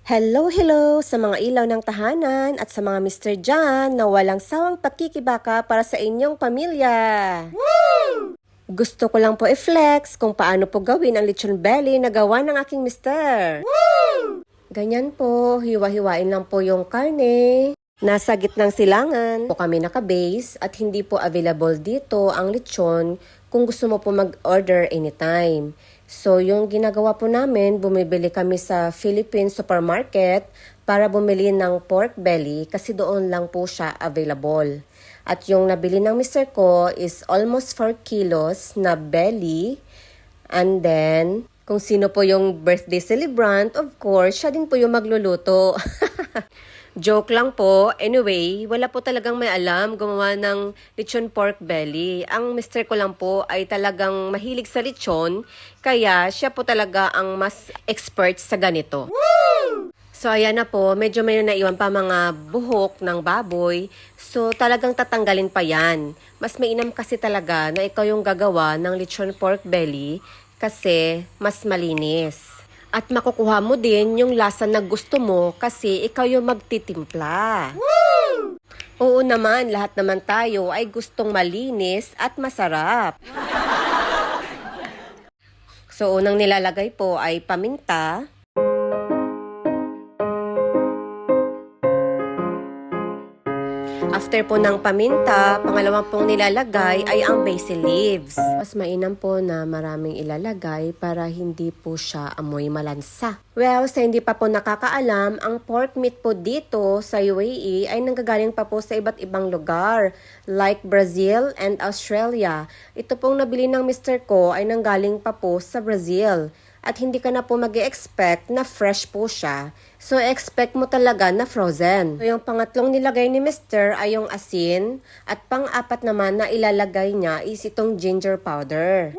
Hello, hello sa mga ilaw ng tahanan at sa mga Mr. John na walang sawang pakikibaka para sa inyong pamilya. Gusto ko lang po i-flex kung paano po gawin ang lechon belly na gawa ng aking mister. Ganyan po, hiwa-hiwain lang po yung karne. Nasa gitnang silangan po kami naka-base at hindi po available dito ang lechon kung gusto mo po mag-order anytime. So, yung ginagawa po namin, bumibili kami sa Philippine supermarket para bumili ng pork belly kasi doon lang po siya available. At yung nabili ng mister ko is almost 4 kilos na belly. And then, kung sino po yung birthday celebrant, of course, siya din po yung magluluto. Joke lang po. Anyway, wala po talagang may alam gumawa ng lechon pork belly. Ang mister ko lang po ay talagang mahilig sa lechon, kaya siya po talaga ang mas expert sa ganito. So ayan na po, medyo may naiwan pa mga buhok ng baboy. So talagang tatanggalin pa yan. Mas mainam kasi talaga na ikaw yung gagawa ng lechon pork belly kasi mas malinis. At makukuha mo din yung lasa na gusto mo kasi ikaw yung magtitimpla. Oo naman, lahat naman tayo ay gustong malinis at masarap. So unang nilalagay po ay paminta. After po ng paminta, pangalawang pong nilalagay ay ang basil leaves. Mas mainam po na maraming ilalagay para hindi po siya amoy malansa. Well, sa hindi pa po nakakaalam, ang pork meat po dito sa UAE ay nanggagaling pa po sa iba't ibang lugar like Brazil and Australia. Ito pong nabili ng mister ko ay nanggaling pa po sa Brazil. At hindi ka na po mag-expect na fresh po siya. So, expect mo talaga na frozen. So, yung pangatlong nilagay ni Mr. ay yung asin. At pang-apat naman na ilalagay niya is itong ginger powder.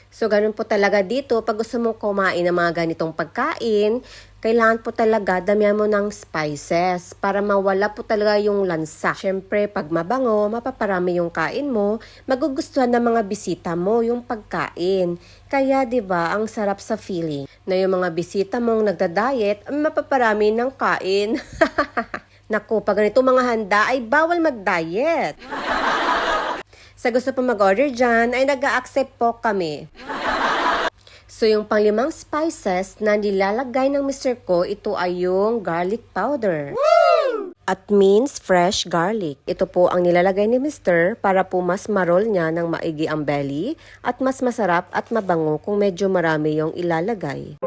So, ganun po talaga dito. Pag gusto mong kumain ng mga ganitong pagkain, kailangan po talaga damihan mo ng spices para mawala po talaga yung lansa. Siyempre, pag mabango, mapaparami yung kain mo, magugustuhan ng mga bisita mo yung pagkain. Kaya 'di ba, ang sarap sa feeling na yung mga bisita mong nagda-diet ay mapaparami ng kain. Naku, pag ganito mga handa ay bawal mag-diet. Sa gusto po mag-order dyan ay nag-a-accept po kami. So yung panglimang spices na nilalagay ng mister ko, ito ay yung garlic powder. At means fresh garlic. Ito po ang nilalagay ni mister para po mas marol niya ng maigi ang belly at mas masarap at mabango kung medyo marami yung ilalagay.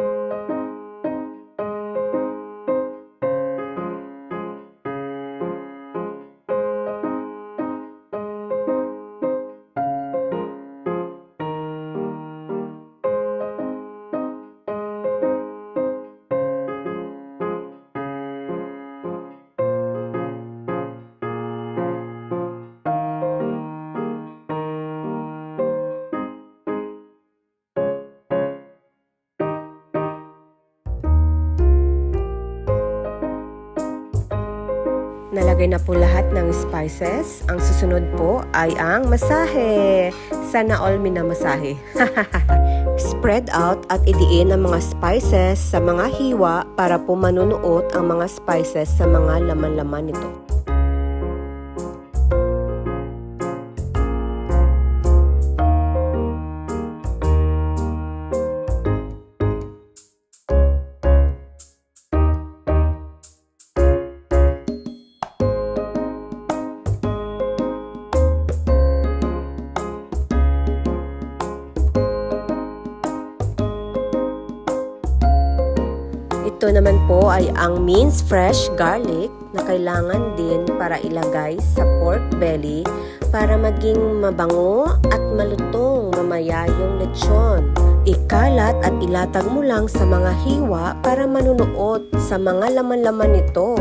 Nalagay na po lahat ng spices. Ang susunod po ay ang masahe. Sana all minamasahe. Spread out at idiin ang mga spices sa mga hiwa para po manunuot ang mga spices sa mga laman-laman nito. Ito naman po ay ang minced fresh garlic na kailangan din para ilagay sa pork belly para maging mabango at malutong mamaya yung lechon. Ikalat at ilatag mo lang sa mga hiwa para manunuot sa mga laman-laman nito.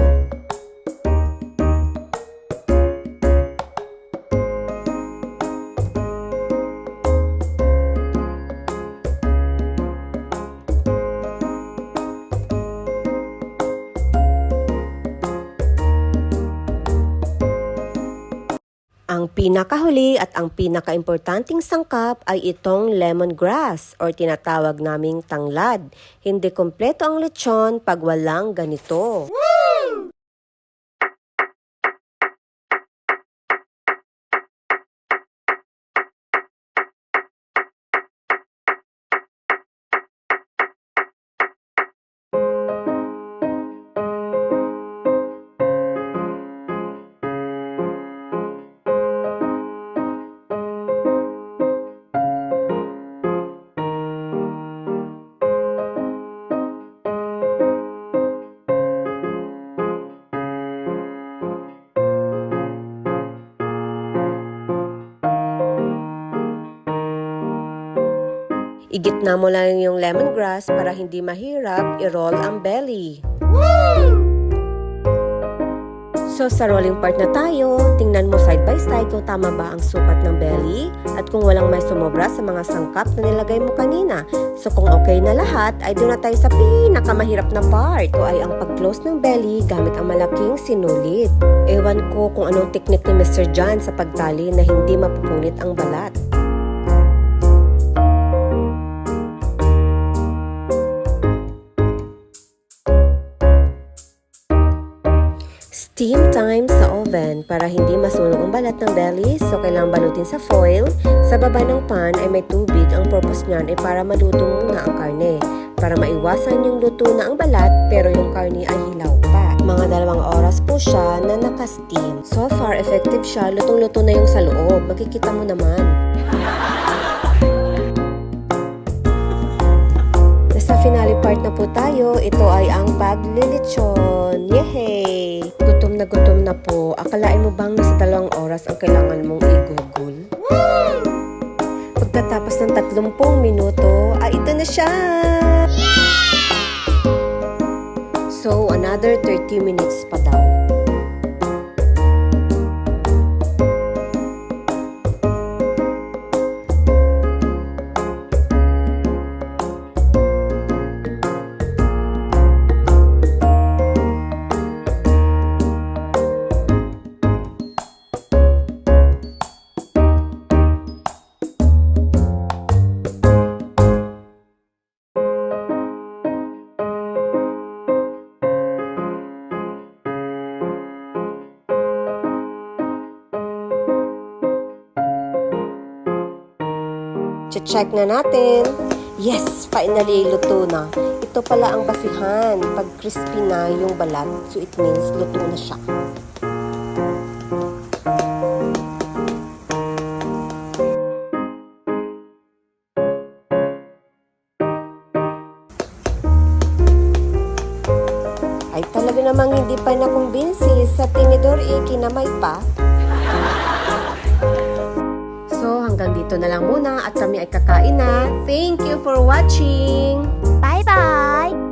Ang pinakahuli at ang pinakaimportanting sangkap ay itong lemongrass or tinatawag naming tanglad. Hindi kompleto ang lechon pag walang ganito. Igitna mo lang yung lemongrass para hindi mahirap i-roll ang belly. So sa rolling part na tayo, tingnan mo side by side kung tama ba ang sukat ng belly at kung walang may sumobra sa mga sangkap na nilagay mo kanina. So kung okay na lahat, ay doon na tayo sa pinakamahirap na part. Ito ay ang pag-close ng belly gamit ang malaking sinulid. Ewan ko kung anong teknik ni Mr. John sa pagtali na hindi mapupunit ang balat. Steam time sa oven para hindi masunog ang balat ng belly, so kailangang balutin sa foil. Sa baba ng pan ay may tubig. Ang purpose niyan ay para maluto muna ang karne. Para maiwasan yung luto na ang balat pero yung karne ay hilaw pa. Mga 2 oras po siya na naka-steam. So far, effective siya. Lutong-luto na yung sa loob. Makikita mo naman. Nasa finale part na po tayo. Ito ay ang paglilitsyon. Yehey! Gutom na po. Akalain mo bang nasa 2 oras ang kailangan mong igugol? Pagkatapos ng 30 minuto, ay ito na siya! So, another 30 minutes pa daw. Check na natin. Yes, finally luto na. Ito pala ang basihan. Pag crispy na yung balat, so it means luto na siya. Ay talaga namang hindi pa nakumbinsi sa tinidor kinamay pa. So, hanggang dito na lang muna at kami ay kakain na. Thank you for watching! Bye-bye!